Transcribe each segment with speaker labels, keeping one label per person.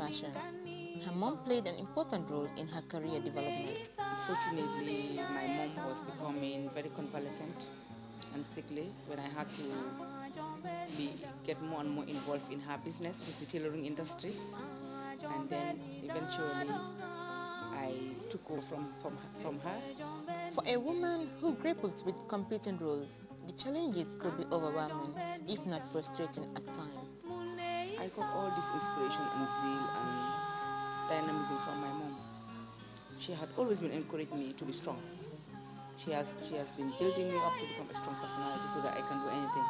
Speaker 1: passion. Her mom played an important role in her career development.
Speaker 2: Fortunately, my mom was becoming very convalescent and sickly when I had to get more and more involved in her business, which is the tailoring industry. And then eventually I took over from her.
Speaker 1: For a woman who grapples with competing roles, the challenges could be overwhelming, if not frustrating at times.
Speaker 2: I got all this inspiration and zeal and dynamism from my mom. She had always been encouraging me to be strong. She has been building me up to become a strong personality so that I can do anything.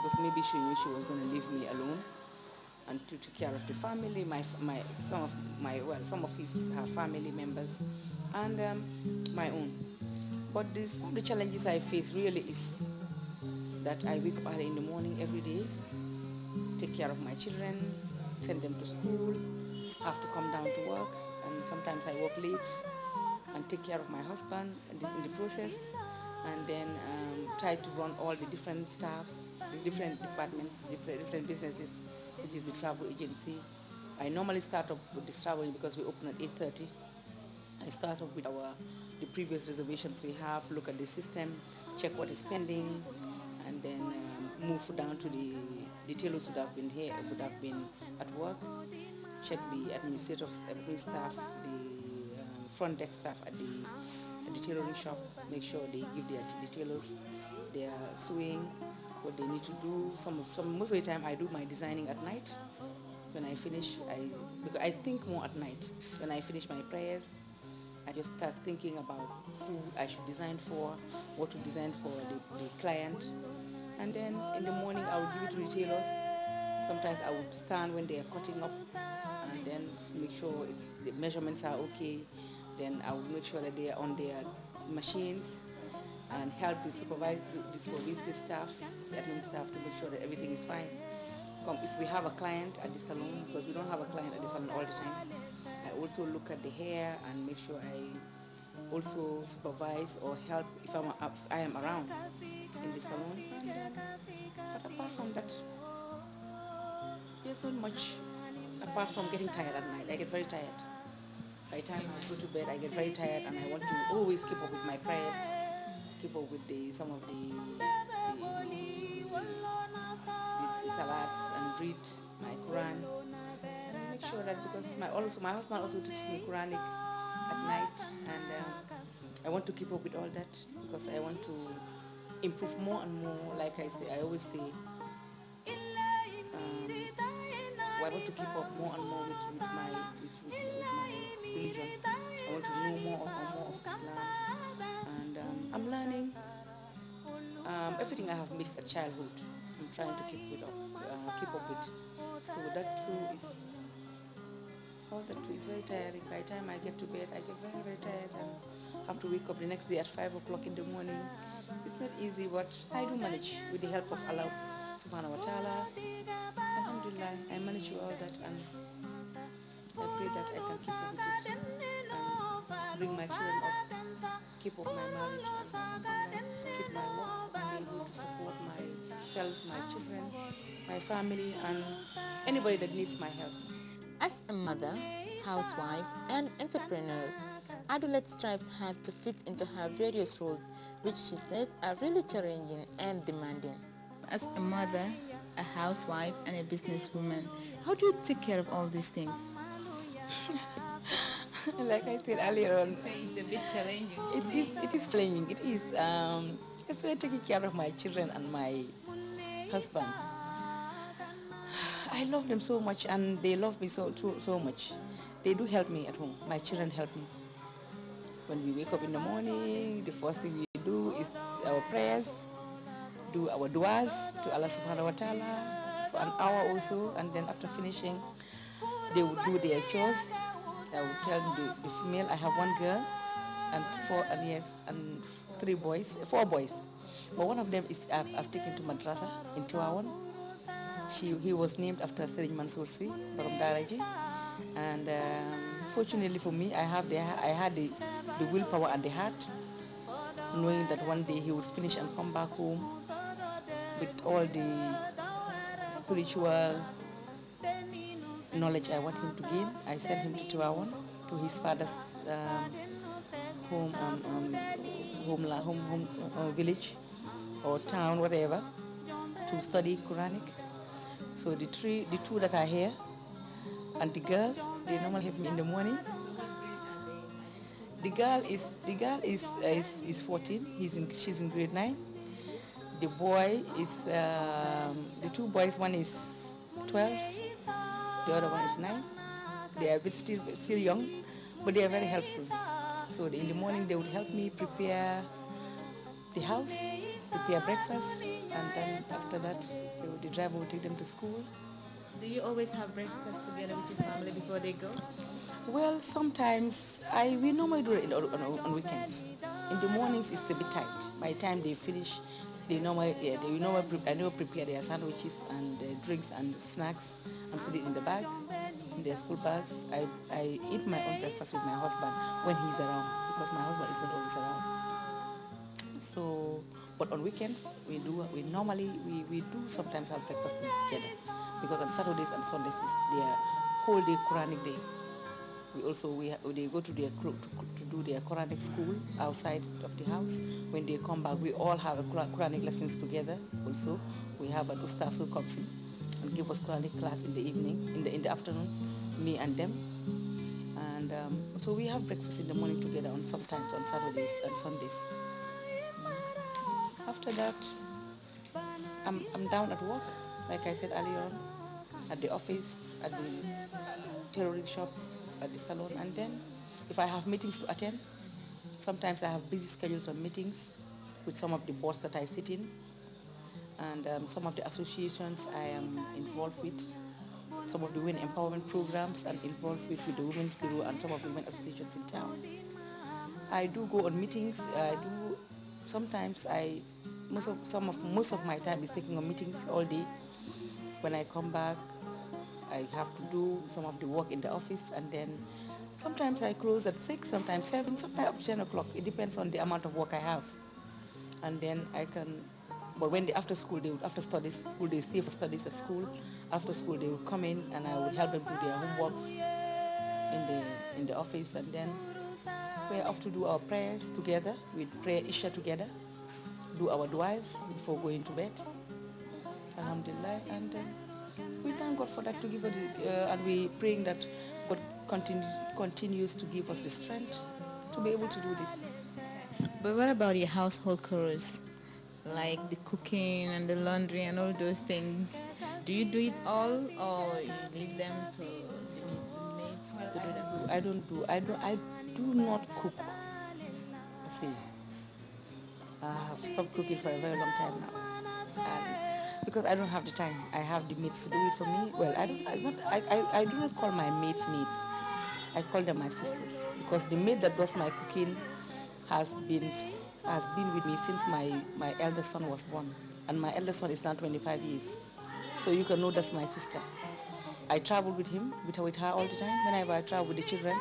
Speaker 2: Because maybe she knew she was going to leave me alone and to take care of the family, some of her family members, and my own. But the challenges I face really is that I wake up early in the morning every day, take care of my children, send them to school, have to come down to work, and sometimes I work late and take care of my husband in the process, and then try to run all the different staffs, the different departments, different businesses, which is the travel agency. I normally start up with this traveling because we open at 8:30. I start off with the previous reservations we have, look at the system, check what is pending, and then move down to the detailers who have been here, would have been at work, check the administrative staff, the front desk staff at the tailoring shop, make sure they give their detailers their sewing, what they need to do. Most of the time I do my designing at night. When I finish, because I think more at night. When I finish my prayers, I just start thinking about who I should design for, what to design for the client. And then in the morning I would give it to retailers. Sometimes I would stand when they are cutting up and then make sure the measurements are okay. Then I would make sure that they are on their machines and help the supervisory staff, the admin staff, to make sure that everything is fine. If we have a client at the salon, because we don't have a client at the salon all the time, I also look at the hair and make sure I also supervise or help if I am around in the salon. But apart from that, there's not much apart from getting tired at night. I get very tired. By the time I go to bed, I get very tired and I want to always keep up with my prayers, keep up with some of the salats and read my Quran and make sure that, because my husband also teaches me Quranic at night, and I want to keep up with all that because I want to improve more and more. Like I always say, I want to keep up more and more with my religion. I want to know more of Islam, and I'm learning everything I have missed at childhood. I'm trying to keep up with. So that too is very tiring. By the time I get to bed, I get very, very tired and have to wake up the next day at 5 o'clock in the morning. It's not easy, but I do manage with the help of Allah subhanahu wa ta'ala. Alhamdulillah, I manage with all that, and I pray that I can keep up with it and bring my children up, keep up my marriage, and keep my work, and be able to support myself, my children, my family, and anybody that needs my help.
Speaker 1: As a mother, housewife, and entrepreneur, Adulet strives hard to fit into her various roles, which she says are really challenging and demanding. As a mother, a housewife, and a businesswoman, how do you take care of all these things?
Speaker 2: Like I said earlier on,
Speaker 1: It's a bit challenging.
Speaker 2: It is challenging. It is. Especially taking care of my children and my husband. I love them so much, and they love me so much. They do help me at home. My children help me. When we wake up in the morning, the first thing we do is our prayers, do our du'as to Allah subhanahu wa ta'ala for an hour or so, and then after finishing, they would do their chores. I would tell the female, I have one girl and four boys. But one of them is I've taken to madrasa in Tiwawan. He was named after Serigne Mansour Sy, Barom Daraji. And fortunately for me, I had the willpower and the heart, knowing that one day he would finish and come back home with all the spiritual knowledge I want him to gain. I sent him to Tiwawan, to his father's home, village or town, whatever, to study Quranic. So the two that are here, and the girl, they normally help me in the morning. The girl is 14. She's in grade 9. The boy is the two boys. One is 12. The other one is 9. They are a bit still young, but they are very helpful. So in the morning they would help me prepare the house, prepare breakfast, and then after that the driver would take them to school.
Speaker 1: Do you always have breakfast together with your family before they go?
Speaker 2: Well, sometimes we normally do it on weekends. In the mornings it's a bit tight. By the time they finish, I normally prepare their sandwiches and drinks and snacks and put it in the bags, in their school bags. I eat my own breakfast with my husband when he's around, because my husband is not always around. So, but on weekends we do sometimes have breakfast together, because on Saturdays and Sundays is their whole day Quranic day. They go to do their Quranic school outside of the house. When they come back, we all have a Quranic lessons together. Also, we have an ustaz who comes in and give us Quranic class in the evening, in the afternoon, me and them. And so we have breakfast in the morning together sometimes on Saturdays and Sundays. After that, I'm down at work, like I said earlier on, at the office, at the tailoring shop, at the salon, and then if I have meetings to attend, sometimes I have busy schedules on meetings with some of the boards that I sit in, and some of the associations I am involved with, some of the women empowerment programs I'm involved with the Women's Bureau and some of the women associations in town. I do go on meetings. Most of my time is taken on meetings all day. When I come back, I have to do some of the work in the office, and then sometimes I close at 6, sometimes 7, sometimes up to 10 o'clock. It depends on the amount of work I have. And then but when after school they stay for studies at school. After school they will come in and I will help them do their homeworks in the office, and then we're off to do our prayers together. We pray Isha together, do our du'as before going to bed. Alhamdulillah, and we thank God for that, to give us, and we praying that God continues to give us the strength to be able to do this.
Speaker 1: But what about your household chores, like the cooking and the laundry and all those things? Do you do it all, or you leave them to the maids to do them?
Speaker 2: I do not cook. See, I have stopped cooking for a very long time now, and because I don't have the time. I have the maids to do it for me. Well, I do not call my maids maids. I call them my sisters, because the maid that does my cooking has been with me since my eldest son was born, and my eldest son is now 25 years. So you can know that's my sister. I travel with her all the time. Whenever I travel with the children,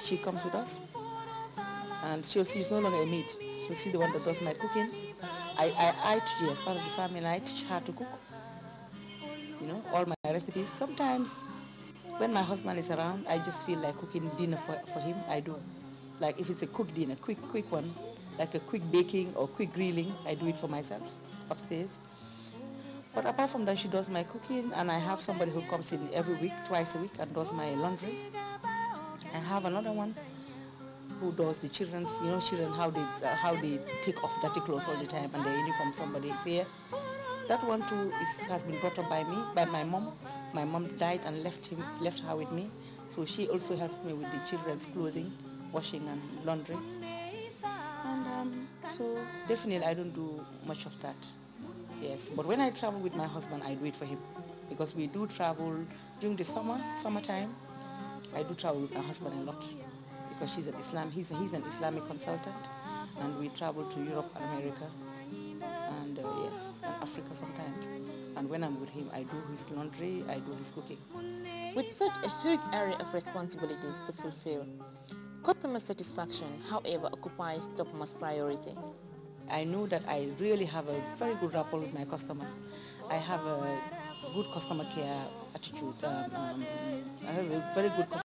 Speaker 2: she comes with us, and she's no longer a maid. So she's the one that does my cooking. I teach her as part of the family, and I teach her to cook. All my recipes. Sometimes when my husband is around, I just feel like cooking dinner for him. I do. Like if it's a quick dinner, quick one, like a quick baking or quick grilling, I do it for myself upstairs. But apart from that, she does my cooking, and I have somebody who comes in every week, twice a week, and does my laundry. I have another one who does the children's, children, how they take off dirty clothes all the time and their uniform. Somebody is here. That one too has been brought up by me, by my mom. My mom died and left her with me, so she also helps me with the children's clothing, washing and laundry. And so definitely I don't do much of that. Yes, but when I travel with my husband, I do it for him, because we do travel during the summertime. I do travel with my husband a lot, because he's an Islamic consultant, and we travel to Europe and America, and and Africa sometimes. And when I'm with him, I do his laundry, I do his cooking.
Speaker 1: With such a huge area of responsibilities to fulfill, customer satisfaction, however, occupies topmost priority.
Speaker 2: I know that I really have a very good rapport with my customers. I have a good customer care attitude. I have a very good